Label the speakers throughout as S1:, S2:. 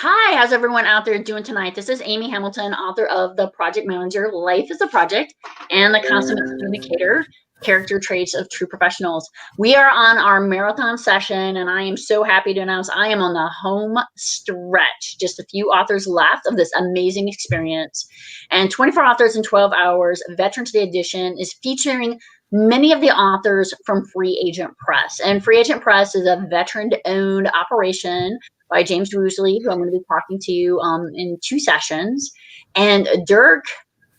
S1: Hi, how's everyone out there doing tonight? This is Amy Hamilton, author of The Project Manager, Life is a Project, and The Consummate Communicator, Character Traits of True Professionals. We are on our marathon session, and I am so happy to announce I am on the home stretch. Just a few authors left of this amazing experience. And 24 Authors in 12 Hours, Veterans Day Edition, is featuring many of the authors from Free Agent Press. And Free Agent Press is a veteran-owned operation by James Woosley, who I'm going to be talking to in 2 sessions, and Dirk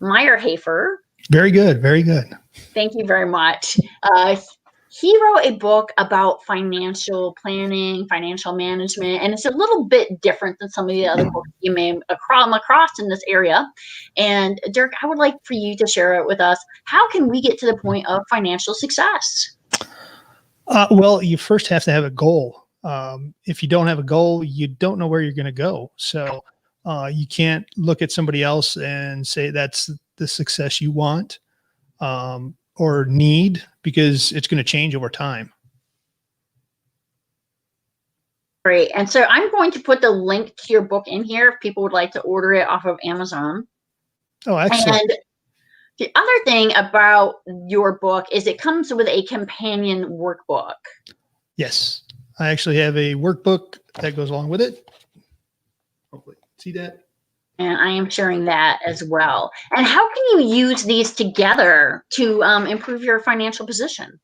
S1: Maierhafer.
S2: Very good. Very good.
S1: Thank you very much. He wrote a book about financial planning, financial management, and it's a little bit different than some of the other books you may come across in this area. And Dirk, I would like for you to share it with us. How can we get to the point of financial success?
S2: Well, you first have to have a goal. If you don't have a goal, you don't know where you're going to go. So you can't look at somebody else and say that's the success you want or need, because it's going to change over time.
S1: Great. And so I'm going to put the link to your book in here if people would like to order it off of Amazon.
S2: Oh, excellent.
S1: And the other thing about your book is it comes with a companion workbook.
S2: Yes. I actually have a workbook that goes along with it. Hopefully, see that?
S1: And I am sharing that as well. And how can you use these together to improve your financial position?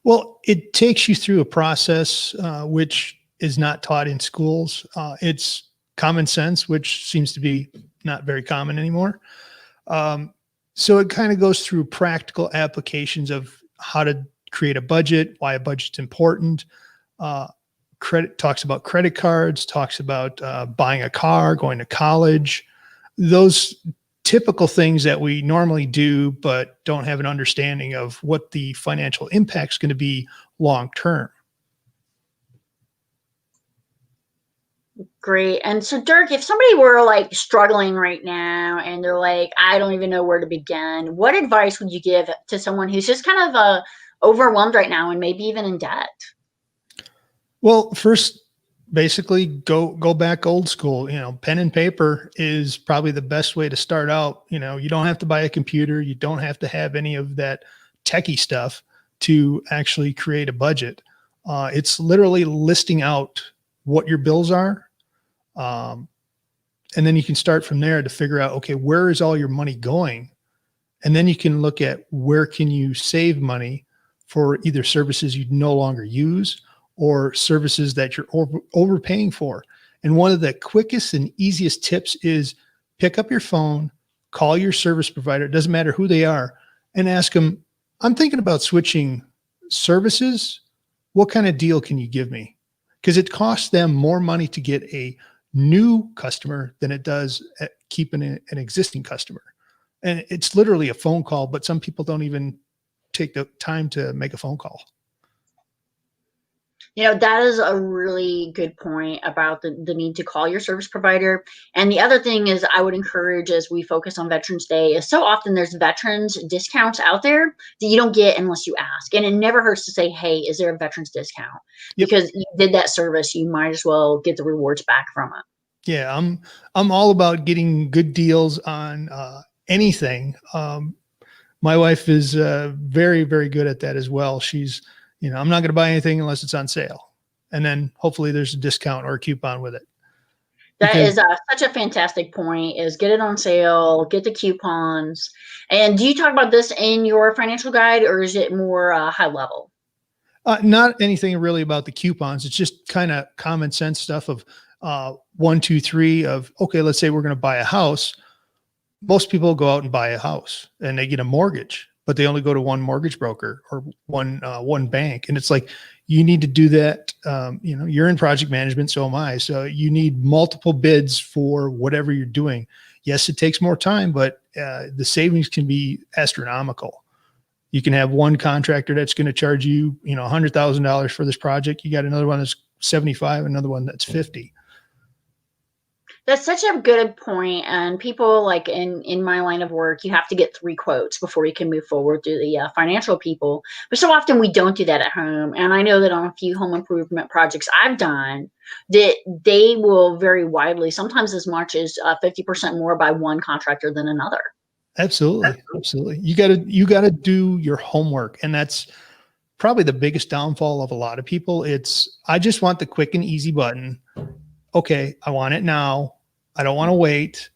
S2: Well, it takes you through a process which is not taught in schools. It's common sense, which seems to be not very common anymore. So it kind of goes through practical applications of how to create a budget, why a budget's important. Credit talks about credit cards, talks about buying a car, going to college, those typical things that we normally do, but don't have an understanding of what the financial impact is going to be long term.
S1: Great. And so, Dirk, if somebody were like struggling right now and they're like, I don't even know where to begin, what advice would you give to someone who's just kind of overwhelmed right now and maybe even in debt?
S2: Well, first, basically go back old school. Pen and paper is probably the best way to start out. You don't have to buy a computer. You don't have to have any of that techie stuff to actually create a budget. It's literally listing out what your bills are. And then you can start from there to figure out, okay, where is all your money going? And then you can look at where can you save money for either services you no longer use or services that you're overpaying for. And one of the quickest and easiest tips is pick up your phone, call your service provider, it doesn't matter who they are, and ask them, I'm thinking about switching services. What kind of deal can you give me? Because it costs them more money to get a new customer than it does at keeping an existing customer. And it's literally a phone call, but some people don't even take the time to make a phone call.
S1: That is a really good point about the need to call your service provider. And the other thing is I would encourage, as we focus on Veterans Day, is so often there's veterans discounts out there that you don't get unless you ask. And it never hurts to say, hey, is there a veterans discount? Yep. Because you did that service, you might as well get the rewards back from it.
S2: Yeah, I'm all about getting good deals on anything. My wife is very, very good at that as well. She's I'm not going to buy anything unless it's on sale. And then hopefully there's a discount or a coupon with it.
S1: That is such a fantastic point, is get it on sale, get the coupons. And do you talk about this in your financial guide, or is it more high level?
S2: Not anything really about the coupons. It's just kind of common sense stuff of 1, 2, 3 of, okay, let's say we're going to buy a house. Most people go out and buy a house and they get a mortgage, but they only go to one mortgage broker or one bank. And it's like, you need to do that. You're in project management, so am I. So you need multiple bids for whatever you're doing. Yes, it takes more time, but the savings can be astronomical. You can have one contractor that's going to charge you, $100,000 for this project. You got another one that's 75, another one that's 50.
S1: That's such a good point. And people like in my line of work, you have to get 3 quotes before you can move forward to the financial people. But so often we don't do that at home. And I know that on a few home improvement projects I've done, that they will vary widely, sometimes as much as 50% more by one contractor than another.
S2: Absolutely. Absolutely. You gotta do your homework. And that's probably the biggest downfall of a lot of people. It's, I just want the quick and easy button. Okay, I want it now. I don't want to wait.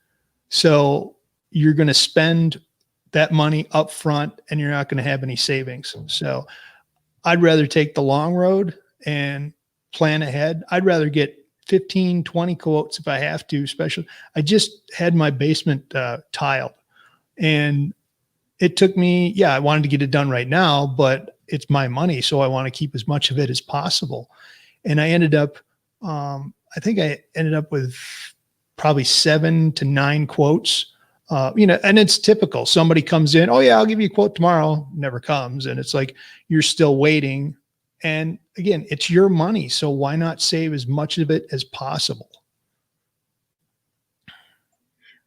S2: So you're going to spend that money up front and you're not going to have any savings. So I'd rather take the long road and plan ahead. I'd rather get 15, 20 quotes if I have to, especially. I just had my basement tiled and it took me, yeah, I wanted to get it done right now, but it's my money. So I want to keep as much of it as possible. And I ended up, I think I ended up with probably 7 to 9 quotes, and it's typical. Somebody comes in, oh yeah, I'll give you a quote tomorrow, never comes. And it's like, you're still waiting. And again, it's your money. So why not save as much of it as possible?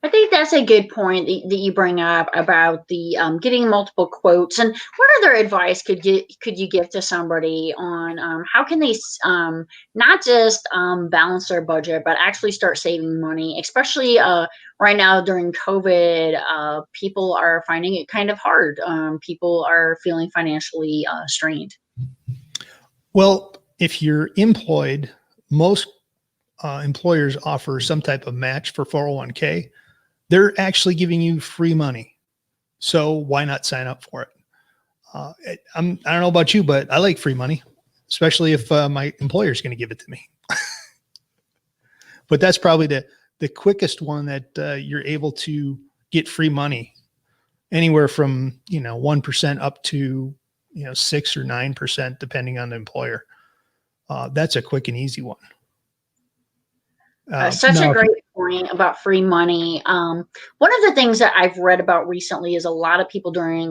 S1: I think that's a good point that you bring up about the getting multiple quotes. And what other advice could you give to somebody on how can they not just balance their budget, but actually start saving money, especially right now during COVID? People are finding it kind of hard. People are feeling financially strained.
S2: Well, if you're employed, most employers offer some type of match for 401k. They're actually giving you free money. So why not sign up for it? I don't know about you, but I like free money, especially if my employer is going to give it to me. But that's probably the quickest one that you're able to get free money, anywhere from 1% up to 6 or 9%, depending on the employer. That's a quick and easy one.
S1: Such a great point about free money. One of the things that I've read about recently is a lot of people during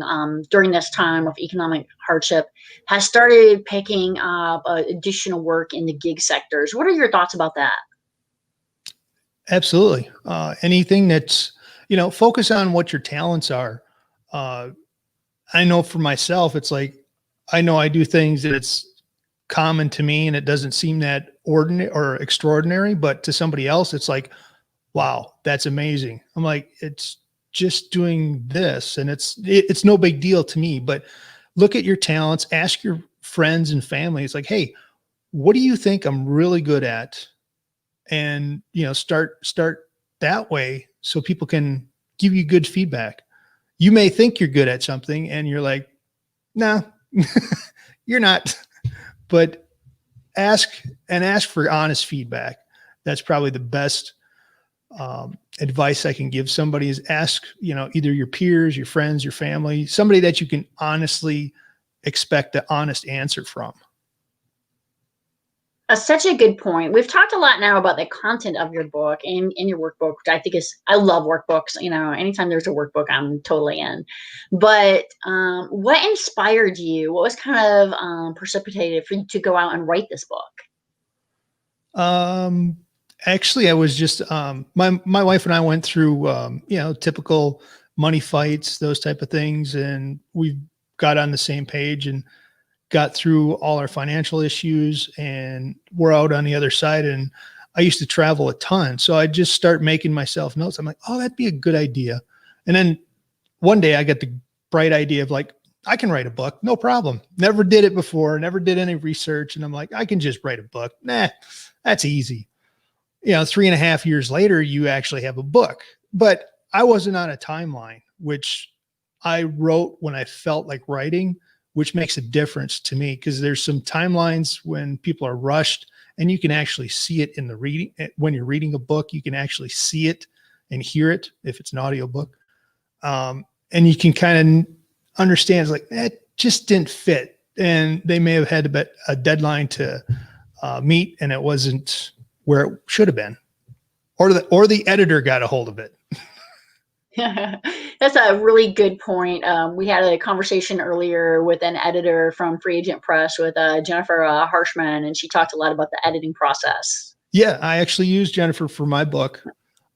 S1: this time of economic hardship has started picking up additional work in the gig sectors. What are your thoughts about that?
S2: Absolutely. Anything that's, focus on what your talents are. I know for myself, it's like, I know I do things that it's common to me and it doesn't seem that ordinary or extraordinary, but to somebody else, it's like, wow, that's amazing. I'm like, it's just doing this and it's no big deal to me, but look at your talents, ask your friends and family. It's like, hey, what do you think I'm really good at? And, start that way so people can give you good feedback. You may think you're good at something and you're like, nah, you're not. But ask for honest feedback. That's probably the best advice I can give somebody is ask, either your peers, your friends, your family, somebody that you can honestly expect an honest answer from.
S1: Such a good point. We've talked a lot now about the content of your book and in your workbook, which I think I love workbooks. Anytime there's a workbook, I'm totally in. But what inspired you? What was kind of precipitated for you to go out and write this book?
S2: Actually, I was just, my wife and I went through, typical money fights, those type of things. And we got on the same page and got through all our financial issues and we're out on the other side. And I used to travel a ton. So I just start making myself notes. I'm like, oh, that'd be a good idea. And then one day I got the bright idea of like, I can write a book, no problem. Never did it before, never did any research. And I'm like, I can just write a book. Nah, that's easy. 3.5 years later, you actually have a book. But I wasn't on a timeline, which I wrote when I felt like writing, which makes a difference to me because there's some timelines when people are rushed and you can actually see it in the reading. When you're reading a book, you can actually see it and hear it if it's an audio book. And you can kind of understand it's like, it just didn't fit. And they may have had a deadline to meet and it wasn't where it should have been. Or the editor got a hold of it.
S1: That's a really good point. We had a conversation earlier with an editor from Free Agent Press with Jennifer Harshman, and she talked a lot about the editing process.
S2: Yeah, I actually used Jennifer for my book.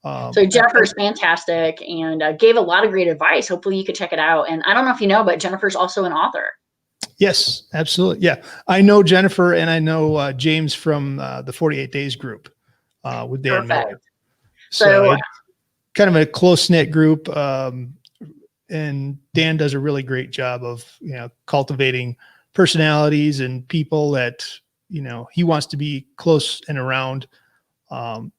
S1: So Jennifer's fantastic and gave a lot of great advice. Hopefully you could check it out. And I don't know if you know, but Jennifer's also an author.
S2: Yes, absolutely. Yeah. I know Jennifer and I know James from the 48 Days group with Dan Miller. So it's kind of a close-knit group. And Dan does a really great job of, cultivating personalities and people that, he wants to be close and around. And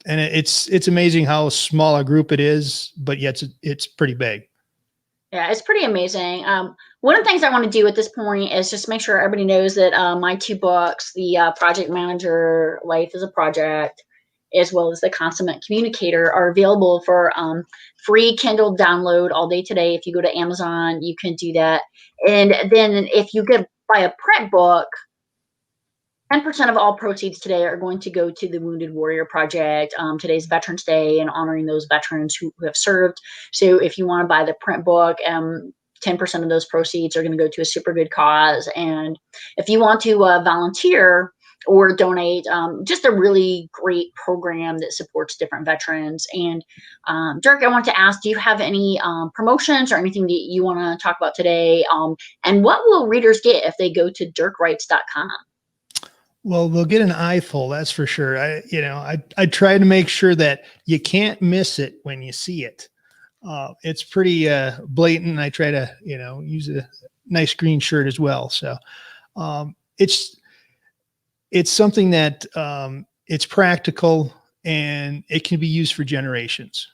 S2: it's amazing how small a group it is, but yet it's pretty big.
S1: Yeah, it's pretty amazing. One of the things I want to do at this point is just make sure everybody knows that my 2 books, the Project Manager, Life is a Project, as well as the Consummate Communicator, are available for free Kindle download all day today. If you go to Amazon, you can do that. And then if you buy a print book, 10% of all proceeds today are going to go to the Wounded Warrior Project. Today's Veterans Day and honoring those veterans who have served. So if you want to buy the print book, 10% of those proceeds are going to go to a super good cause. And if you want to volunteer or donate, just a really great program that supports different veterans. And Dirk, I want to ask, do you have any promotions or anything that you want to talk about today? And what will readers get if they go to dirkwrites.com?
S2: Well, they'll get an eyeful, that's for sure. I try to make sure that you can't miss it when you see it. It's pretty blatant. I try to, use a nice green shirt as well. So it's something that it's practical and it can be used for generations.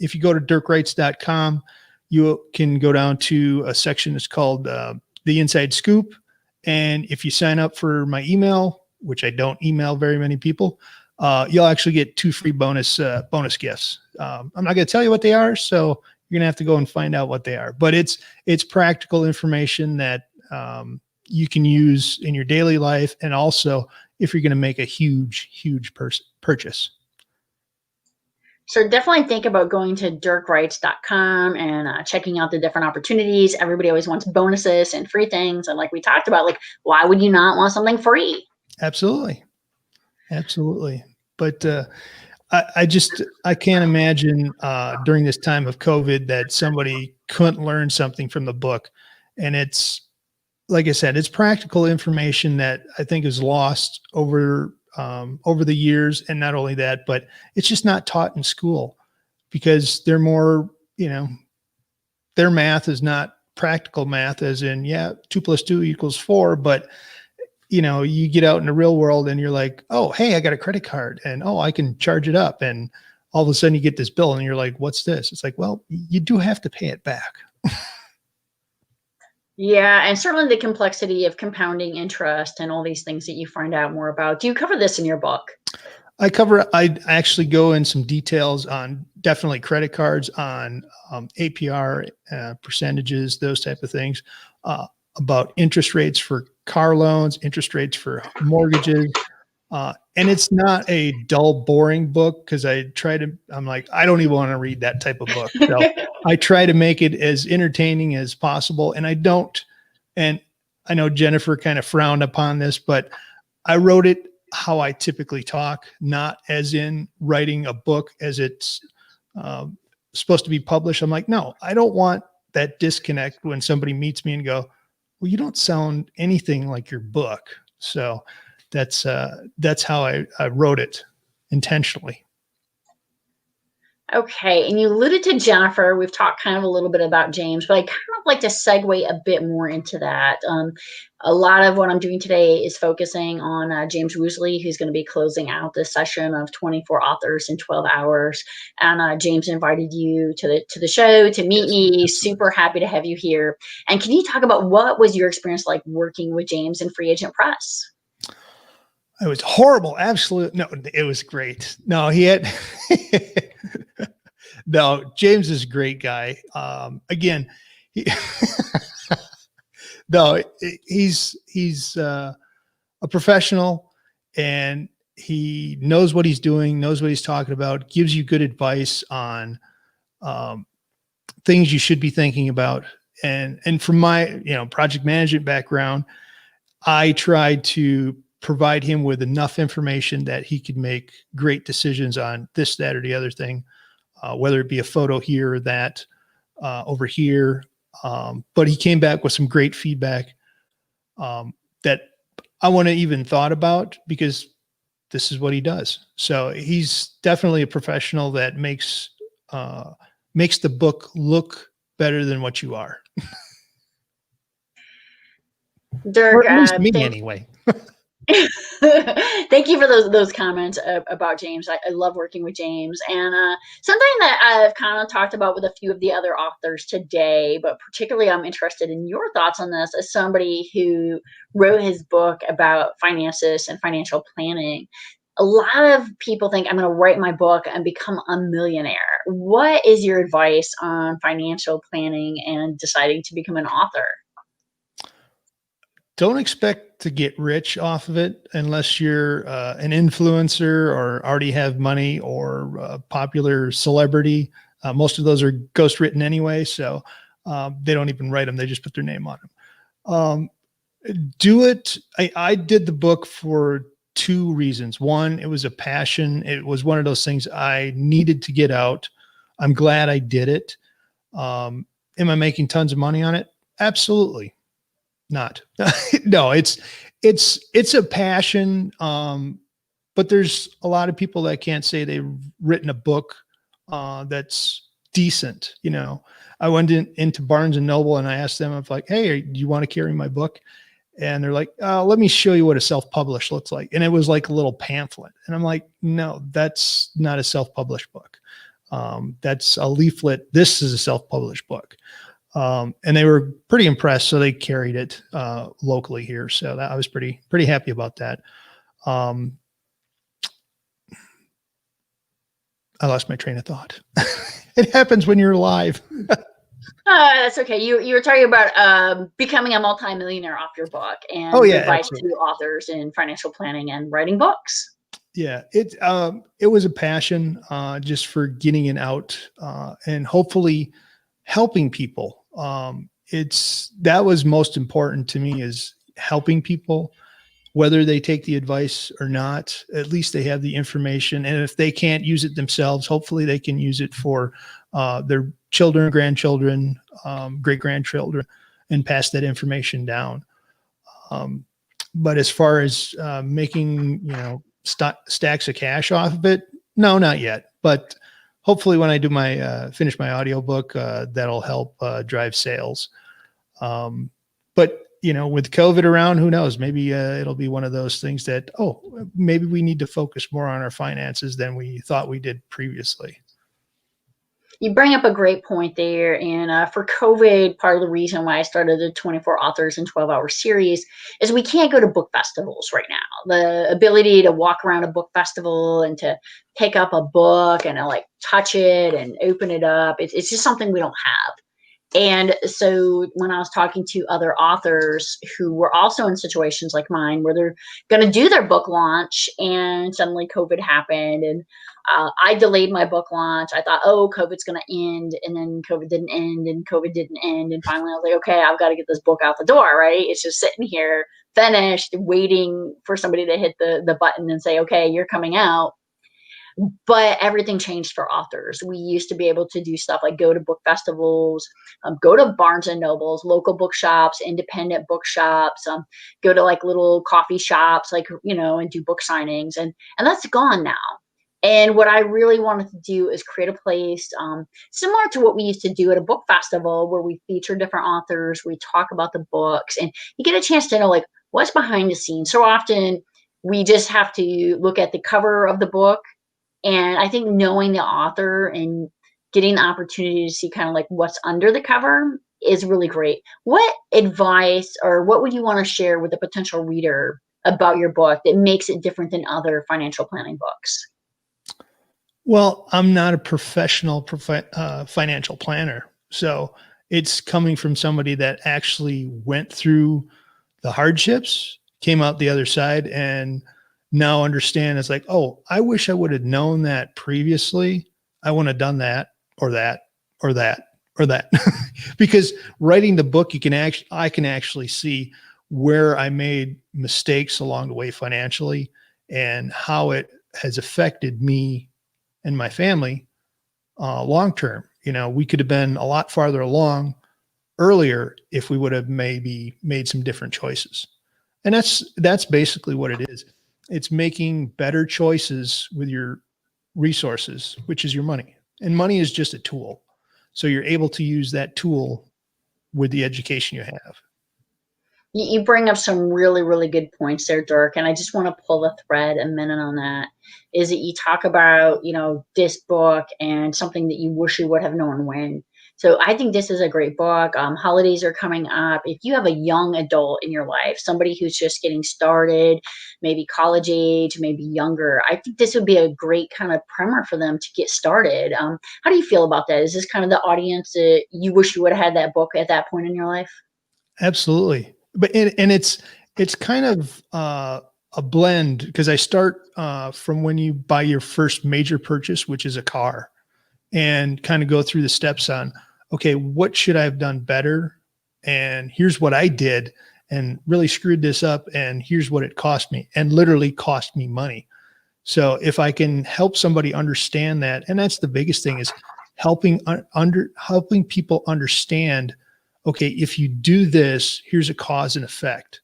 S2: If you go to dirkwrites.com, you can go down to a section that's called the Inside Scoop. And if you sign up for my email, which I don't email very many people, you'll actually get 2 free bonus gifts. I'm not going to tell you what they are, so you're going to have to go and find out what they are. But it's practical information that you can use in your daily life, and also if you're going to make a huge purchase.
S1: So definitely think about going to dirkwrites.com and checking out the different opportunities. Everybody always wants bonuses and free things. And like we talked about, why would you not want something free?
S2: Absolutely. But I can't imagine during this time of COVID that somebody couldn't learn something from the book. And it's, like I said, it's practical information that I think is lost over the years. And not only that, but it's just not taught in school because they're more, their math is not practical math as in, 2 + 2 = 4. But, you get out in the real world and you're like, oh, hey, I got a credit card and, oh, I can charge it up. And all of a sudden you get this bill and you're like, what's this? It's like, well, you do have to pay it back.
S1: Yeah, and certainly the complexity of compounding interest and all these things that you find out more about. Do you cover this in your book?
S2: I actually go in some details on definitely credit cards, on APR percentages, those type of things, about interest rates for car loans, interest rates for mortgages. And it's not a dull, boring book because I'm like, I don't even want to read that type of book. So I try to make it as entertaining as possible. And and I know Jennifer kind of frowned upon this, but I wrote it how I typically talk, not as in writing a book as it's supposed to be published. I'm like, no, I don't want that disconnect when somebody meets me and go, well, you don't sound anything like your book. So that's how I wrote it intentionally.
S1: Okay, and you alluded to Jennifer. We've talked kind of a little bit about James, but I kind of like to segue a bit more into that. A lot of what I'm doing today is focusing on James Woosley, who's going to be closing out this session of 24 authors in 12 hours. And James invited you to the show to meet me. Super happy to have you here. And can you talk about what was your experience like working with James in Free Agent Press?
S2: It was horrible. Absolute. No, it was great. No, he had, no, James is a great guy. Again, he's a professional and he knows what he's doing, knows what he's talking about, gives you good advice on things you should be thinking about. And from my, project management background, I tried to provide him with enough information that he could make great decisions on this, that, or the other thing, whether it be a photo here or that, over here. But he came back with some great feedback that I wouldn't have even thought about, because this is what he does. So he's definitely a professional that makes the book look better than what you are.
S1: Dirk,
S2: Or at least me anyway.
S1: thank you for those comments about James. I love working with James, and something that I've kind of talked about with a few of the other authors today, but particularly I'm interested in your thoughts on this as somebody who wrote his book about finances and financial planning. A lot of people think I'm going to write my book and become a millionaire. What is your advice on financial planning and deciding to become an author?
S2: Don't expect to get rich off of it unless you're an influencer or already have money or a popular celebrity. Most of those are ghost written anyway, so they don't even write them. They just put their name on them. Do it. I did the book for two reasons. One, it was a passion. It was one of those things I needed to get out. I'm glad I did it. Am I making tons of money on it? Absolutely not. No, it's a passion. But there's a lot of people that can't say they've written a book that's decent. You know, I went into Barnes and Noble and I asked them, I'm like, hey, do you want to carry my book? And they're like, let me show you what a self-published looks like. And it was like a little pamphlet. And I'm like, no, that's not a self-published book. That's a leaflet. This is a self-published book. And they were pretty impressed. So they carried it locally here. So I was pretty happy about that. I lost my train of thought. It happens when you're live.
S1: That's okay. You were talking about becoming a multimillionaire off your book and advice
S2: absolutely.
S1: to authors in financial planning and writing books.
S2: Yeah, it was a passion just for getting it out and hopefully helping people. That was most important to me, is helping people, whether they take the advice or not. At least they have the information, and if they can't use it themselves, hopefully they can use it for their children, grandchildren, great grandchildren, and pass that information down. But as far as making stacks of cash off of it, no, not yet. But hopefully when I do finish my audiobook, that'll help drive sales. But with COVID around, who knows? Maybe it'll be one of those things that, maybe we need to focus more on our finances than we thought we did previously.
S1: You bring up a great point there. And for COVID, part of the reason why I started the 24 Authors in 12-Hour series is we can't go to book festivals right now. The ability to walk around a book festival and to pick up a book and like touch it and open it up, it's just something we don't have. And so when I was talking to other authors who were also in situations like mine, where they're going to do their book launch and suddenly COVID happened, and I delayed my book launch. I thought, COVID's going to end, and then COVID didn't end, and COVID didn't end. And finally I was like, okay, I've got to get this book out the door, right? It's just sitting here finished, waiting for somebody to hit the button and say, okay, you're coming out. But everything changed for authors. We used to be able to do stuff like go to book festivals, go to Barnes and Nobles, local bookshops, independent bookshops, go to like little coffee shops, and do book signings. And that's gone now. And what I really wanted to do is create a place similar to what we used to do at a book festival, where we feature different authors, we talk about the books, and you get a chance to know like what's behind the scenes. So often we just have to look at the cover of the book. And I think knowing the author and getting the opportunity to see kind of like what's under the cover is really great. What advice or what would you want to share with a potential reader about your book that makes it different than other financial planning books?
S2: Well, I'm not a professional financial planner. So it's coming from somebody that actually went through the hardships, came out the other side, and now understand it's like, I wish I would have known that previously. I wouldn't have done that or that or that or that. Because writing the book, I can actually see where I made mistakes along the way financially and how it has affected me and my family long term. We could have been a lot farther along earlier if we would have maybe made some different choices. And that's basically what it is. It's making better choices with your resources, which is your money. And money is just a tool. So you're able to use that tool with the education you have.
S1: You bring up some really, really good points there, Dirk. And I just want to pull the thread a minute on that. Is that you talk about, this book and something that you wish you would have known when. So I think this is a great book. Holidays are coming up. If you have a young adult in your life, somebody who's just getting started, maybe college age, maybe younger, I think this would be a great kind of primer for them to get started. How do you feel about that? Is this kind of the audience that you wish you would have had that book at that point in your life?
S2: Absolutely. But it's kind of a blend, because I start from when you buy your first major purchase, which is a car, and kind of go through the steps on, okay, what should I have done better? And here's what I did and really screwed this up. And here's what it cost me, and literally cost me money. So if I can help somebody understand that, and that's the biggest thing, is helping people understand, okay, if you do this, here's a cause and effect.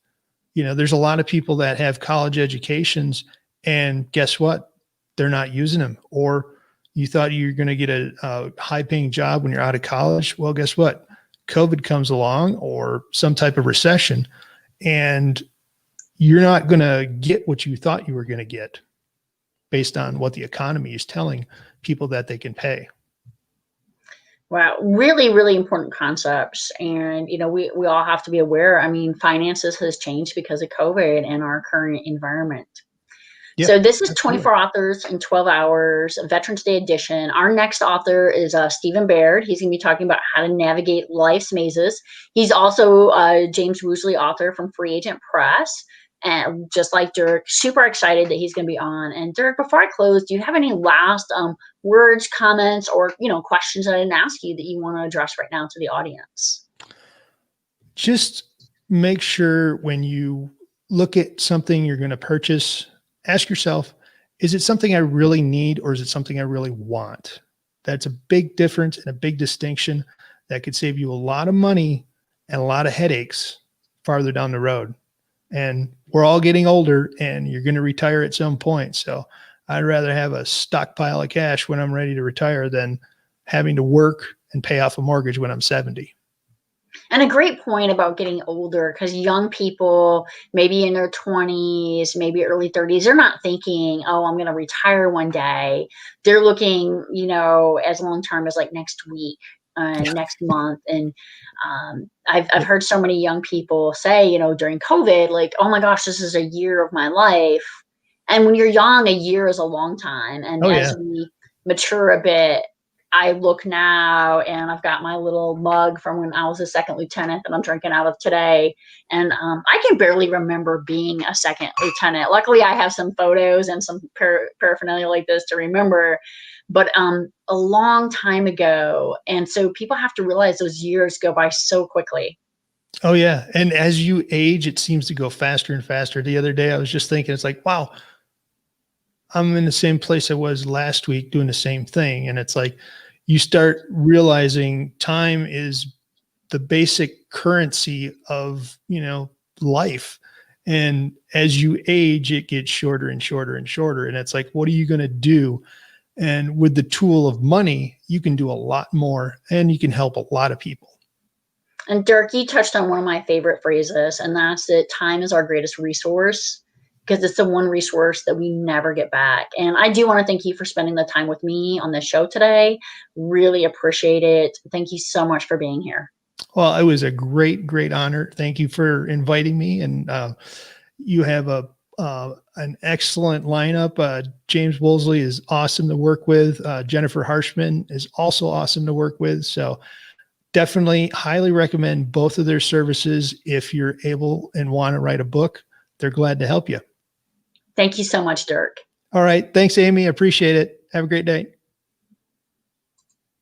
S2: There's a lot of people that have college educations, and guess what? They're not using them. Or you thought you're going to get a high paying job when you're out of college. Well, guess what? COVID comes along, or some type of recession, and you're not going to get what you thought you were going to get based on what the economy is telling people that they can pay.
S1: Wow, really, really important concepts. And, we all have to be aware. I mean, finances has changed because of COVID and our current environment.
S2: Yeah,
S1: so this is
S2: absolutely.
S1: 24 authors in 12 hours, Veterans Day edition. Our next author is Stephen Baird. He's going to be talking about how to navigate life's mazes. He's also James Woosley, author from Free Agent Press. And just like Dirk, super excited that he's going to be on. And Dirk, before I close, do you have any last words, comments, or questions that I didn't ask you that you want to address right now to the audience?
S2: Just make sure when you look at something you're going to purchase, ask yourself, is it something I really need, or is it something I really want? That's a big difference and a big distinction that could save you a lot of money and a lot of headaches farther down the road. And we're all getting older, and you're going to retire at some point. So I'd rather have a stockpile of cash when I'm ready to retire than having to work and pay off a mortgage when I'm 70.
S1: And a great point about getting older, because young people, maybe in their 20s, maybe early 30s, they're not thinking, oh, I'm going to retire one day. They're looking, as long term as like next week, next month. And I've heard so many young people say, during COVID, like, oh my gosh, this is a year of my life. And when you're young, a year is a long time. And as we mature a bit, I look now, and I've got my little mug from when I was a second lieutenant that I'm drinking out of today. And I can barely remember being a second lieutenant. Luckily, I have some photos and some paraphernalia like this to remember, but a long time ago. And so people have to realize those years go by so quickly.
S2: Oh, yeah. And as you age, it seems to go faster and faster. The other day, I was just thinking, it's like, wow, I'm in the same place I was last week doing the same thing. And it's like, you start realizing time is the basic currency of, life. And as you age, it gets shorter and shorter and shorter. And it's like, what are you going to do? And with the tool of money, you can do a lot more, and you can help a lot of people.
S1: And Dirk, you touched on one of my favorite phrases, and that's that time is our greatest resource, because it's the one resource that we never get back. And I do want to thank you for spending the time with me on this show today. Really appreciate it. Thank you so much for being here.
S2: Well, it was a great, great honor. Thank you for inviting me. And you have an excellent lineup. James Woolsey is awesome to work with. Jennifer Harshman is also awesome to work with. So definitely highly recommend both of their services. If you're able and want to write a book, they're glad to help you.
S1: Thank you so much, Dirk.
S2: All right. Thanks, Amy. Appreciate it. Have a great day.